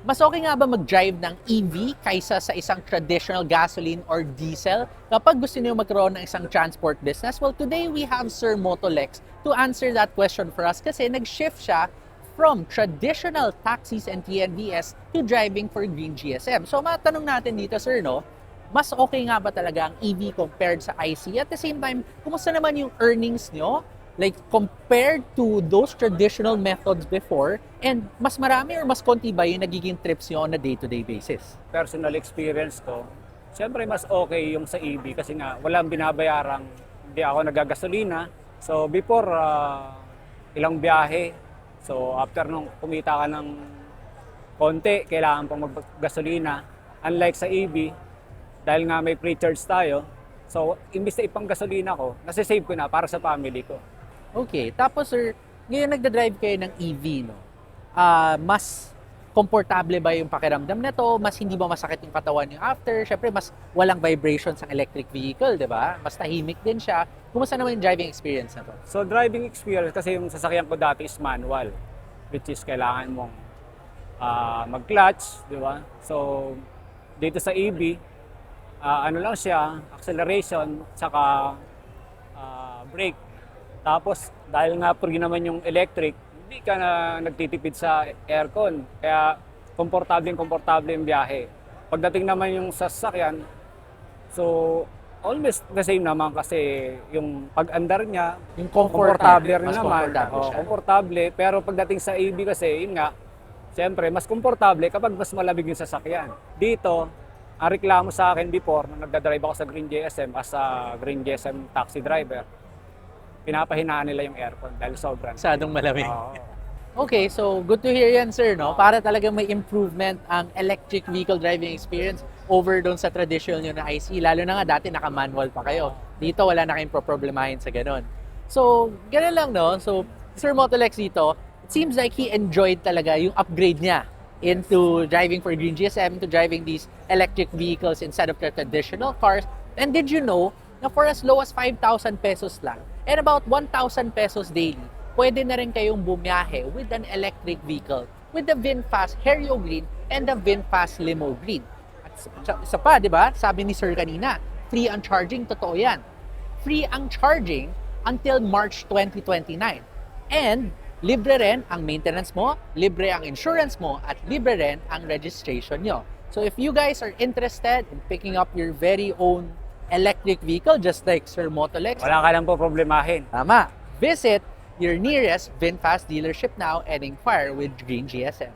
Mas okay nga ba mag-drive ng EV kaysa sa isang traditional gasoline or diesel kapag gusto niyo magkaroon ng isang transport business? Well, today we have Sir Motolex to answer that question for us kasi nag-shift siya from traditional taxis and TNVS to driving for Green GSM. So matanong natin dito, sir, no? Mas okay nga ba talaga ang EV compared sa IC? At the same time, kumusta naman yung earnings nyo? Like, compared to those traditional methods before, and mas marami or mas konti ba yung nagiging trips nyo on a day-to-day basis? Personal experience ko, siyempre mas okay yung sa EV kasi nga walang binabayarang, hindi ako nagagasolina. So before, ilang biyahe. So after nung kumita ka ng konti, kailangan pang maggasolina. Unlike sa EV, dahil nga may pre-charge tayo, so imbis na ipang gasolina ko, nasa-save ko na para sa family ko. Okay, tapos sir, ngayon nagda-drive kayo ng EV, no? Mas komportable ba yung pakiramdam nito? Mas hindi ba masakit yung katawan yung after? Syempre, mas walang vibrations ang electric vehicle, di ba? Mas tahimik din siya. Kumusta naman yung driving experience na to? So driving experience, kasi yung sasakyan ko dati is manual, which is kailangan mong mag-clutch, di ba? So dito sa EV, ano lang siya, acceleration, saka brake. Tapos, dahil nga free naman yung electric, hindi ka na nagtitipid sa aircon. Kaya, komportable yung biyahe. Pagdating naman yung sasakyan, so, almost the same naman kasi yung pag-andar niya, Yung komportable rin mas naman. komportable siya. Komportable, pero pagdating sa EV kasi, yun nga, siyempre, mas komportable kapag mas malamig yung sasakyan. Dito, ang reklamo sa akin before, nung nagdadrive ako sa Green GSM as a Green GSM taxi driver, pinapahinaan nila yung aircon dahil sobrang. Masyadong malamig. Oo. Okay, so good to hear yan, sir, no? Para talagang may improvement ang electric vehicle driving experience over doon sa traditional nyo na IC. Lalo na nga dati naka-manual pa kayo. Dito wala na kayong problemahin sa ganun. So, ganun lang, no? So, Sir Motolex dito, it seems like he enjoyed talaga yung upgrade niya into driving for Green GSM, into driving these electric vehicles instead of the traditional cars. And did you know na for as low as 5,000 pesos lang, and about 1,000 pesos daily, pwede na rin kayong bumiyahe with an electric vehicle with the VinFast Herio Green and the VinFast Limo Green. At isa pa, di ba? Sabi ni Sir kanina, free ang charging, totoo yan. Free ang charging until March 2029. And libre rin ang maintenance mo, libre ang insurance mo, at libre rin ang registration nyo. So if you guys are interested in picking up your very own electric vehicle, just like Sir Motolex, Wala ka lang po problemahin. tama, visit your nearest VinFast dealership now and inquire with Green GSM.